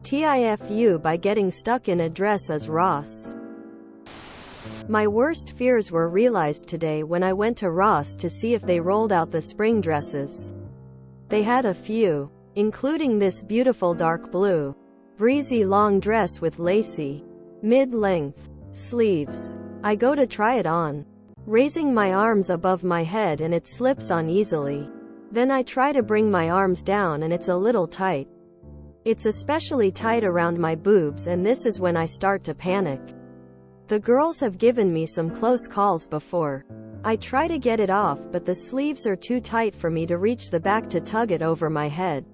TIFU by getting stuck in a dress as Ross. My worst fears were realized today when I went to Ross to see if they rolled out the spring dresses. They had a few, including this beautiful dark blue, breezy long dress with lacy, mid-length sleeves. I go to try it on, raising my arms above my head and it slips on easily. Then I try to bring my arms down and it's a little tight. It's especially tight around my boobs and this is when I start to panic. The girls have given me some close calls before. I try to get it off but the sleeves are too tight for me to reach the back to tug it over my head.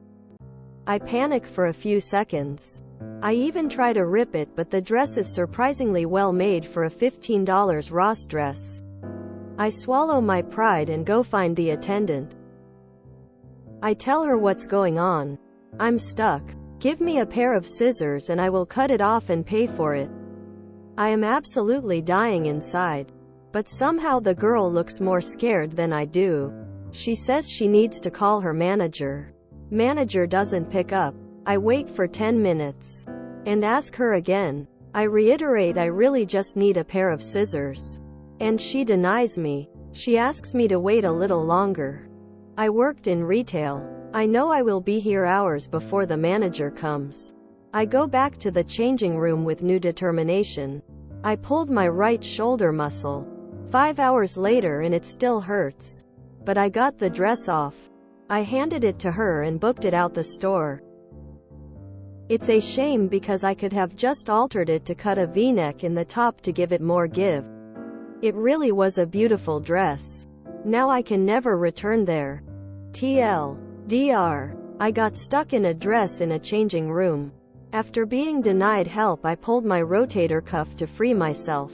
I panic for a few seconds. I even try to rip it but the dress is surprisingly well made for a $15 Ross dress. I swallow my pride and go find the attendant. I tell her what's going on. I'm stuck. Give me a pair of scissors and I will cut it off and pay for it. I am absolutely dying inside. But somehow the girl looks more scared than I do. She says she needs to call her manager. Manager doesn't pick up. I wait for 10 minutes. And ask her again. I reiterate I really just need a pair of scissors. And she denies me. She asks me to wait a little longer. I worked in retail. I know I will be here hours before the manager comes. I go back to the changing room with new determination. I pulled my right shoulder muscle. 5 hours later and it still hurts. But I got the dress off. I handed it to her and booked it out the store. It's a shame because I could have just altered it to cut a V-neck in the top to give it more give. It really was a beautiful dress. Now I can never return there. TLDR. I got stuck in a dress in a changing room. After being denied help I pulled my rotator cuff to free myself.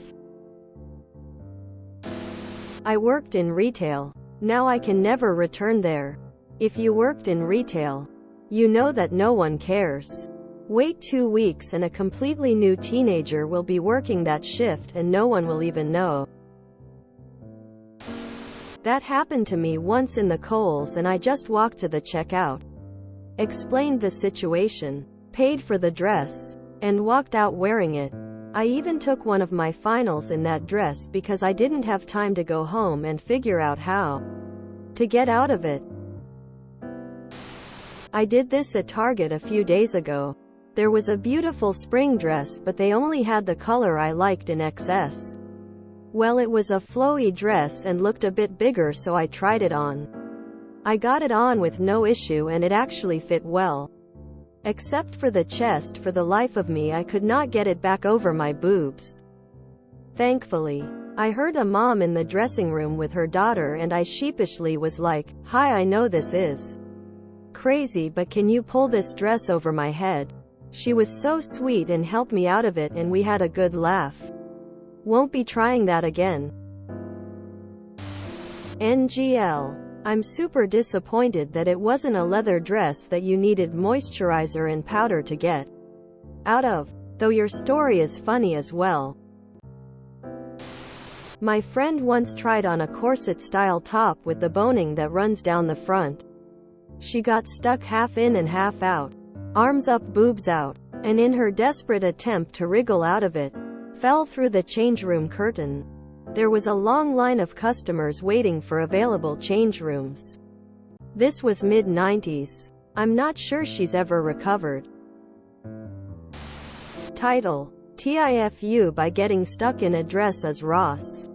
I worked in retail. Now I can never return there. If you worked in retail, you know that no one cares. Wait 2 weeks and a completely new teenager will be working that shift and no one will even know. That happened to me once in the Kohl's and I just walked to the checkout. Explained the situation, paid for the dress, and walked out wearing it. I even took one of my finals in that dress because I didn't have time to go home and figure out how to get out of it. I did this at Target a few days ago. There was a beautiful spring dress but they only had the color I liked in XS. Well, it was a flowy dress and looked a bit bigger so I tried it on. I got it on with no issue and it actually fit well. Except for the chest, for the life of me I could not get it back over my boobs. Thankfully, I heard a mom in the dressing room with her daughter and I sheepishly was like, "Hi, I know this is crazy but can you pull this dress over my head?" She was so sweet and helped me out of it and we had a good laugh. Won't be trying that again. NGL. I'm super disappointed that it wasn't a leather dress that you needed moisturizer and powder to get out of, though your story is funny as well. My friend once tried on a corset-style top with the boning that runs down the front. She got stuck half in and half out, arms up boobs out, and in her desperate attempt to wriggle out of it, fell through the change room curtain. There was a long line of customers waiting for available change rooms. This was mid-90s. I'm not sure she's ever recovered. Title: TIFU by getting stuck in a dress as Ross.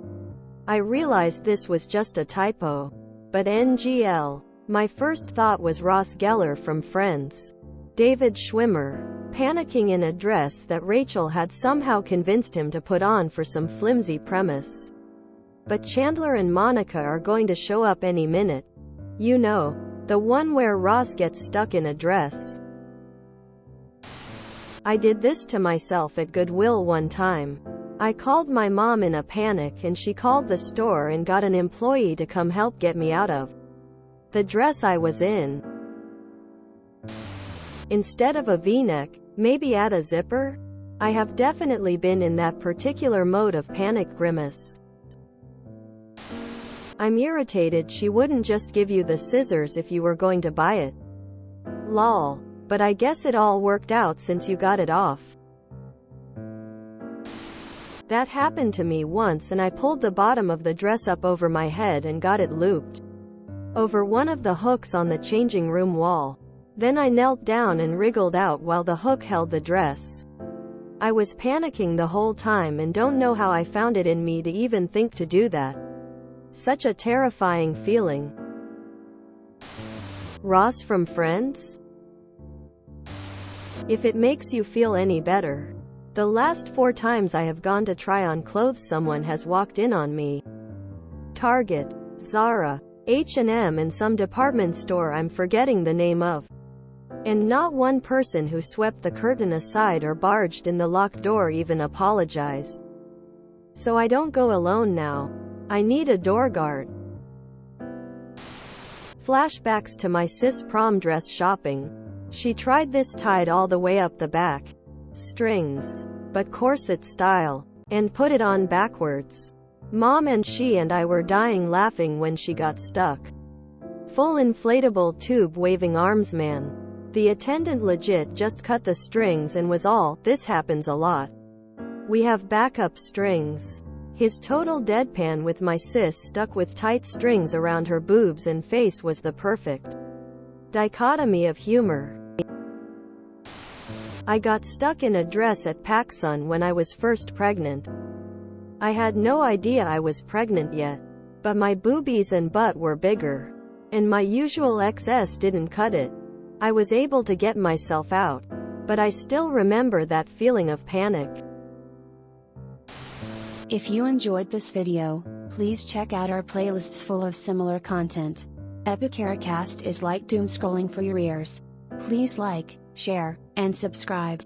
I realized this was just a typo. But NGL. My first thought was Ross Geller from Friends. David Schwimmer. Panicking in a dress that Rachel had somehow convinced him to put on for some flimsy premise. But Chandler and Monica are going to show up any minute. You know, the one where Ross gets stuck in a dress. I did this to myself at Goodwill one time. I called my mom in a panic and she called the store and got an employee to come help get me out of the dress I was in. Instead of a V-neck, maybe add a zipper? I have definitely been in that particular mode of panic grimace. I'm irritated she wouldn't just give you the scissors if you were going to buy it. Lol. But I guess it all worked out since you got it off. That happened to me once and I pulled the bottom of the dress up over my head and got it looped over one of the hooks on the changing room wall. Then I knelt down and wriggled out while the hook held the dress. I was panicking the whole time and don't know how I found it in me to even think to do that. Such a terrifying feeling. Ross from Friends? If it makes you feel any better, the last 4 times I have gone to try on clothes someone has walked in on me. Target, Zara, H&M and some department store I'm forgetting the name of. And not one person who swept the curtain aside or barged in the locked door even apologized. So I don't go alone now. I need a door guard. Flashbacks to my sis prom dress shopping. She tried this tied all the way up the back. Strings. But corset style. And put it on backwards. Mom and she and I were dying laughing when she got stuck. Full inflatable tube waving arms man. The attendant legit just cut the strings and was all, "This happens a lot. We have backup strings." His total deadpan with my sis stuck with tight strings around her boobs and face was the perfect dichotomy of humor. I got stuck in a dress at PacSun when I was first pregnant. I had no idea I was pregnant yet, but my boobies and butt were bigger, and my usual XS didn't cut it. I was able to get myself out, but I still remember that feeling of panic. If you enjoyed this video, please check out our playlists full of similar content. Epicaricast is like doom scrolling for your ears. Please like, share, and subscribe.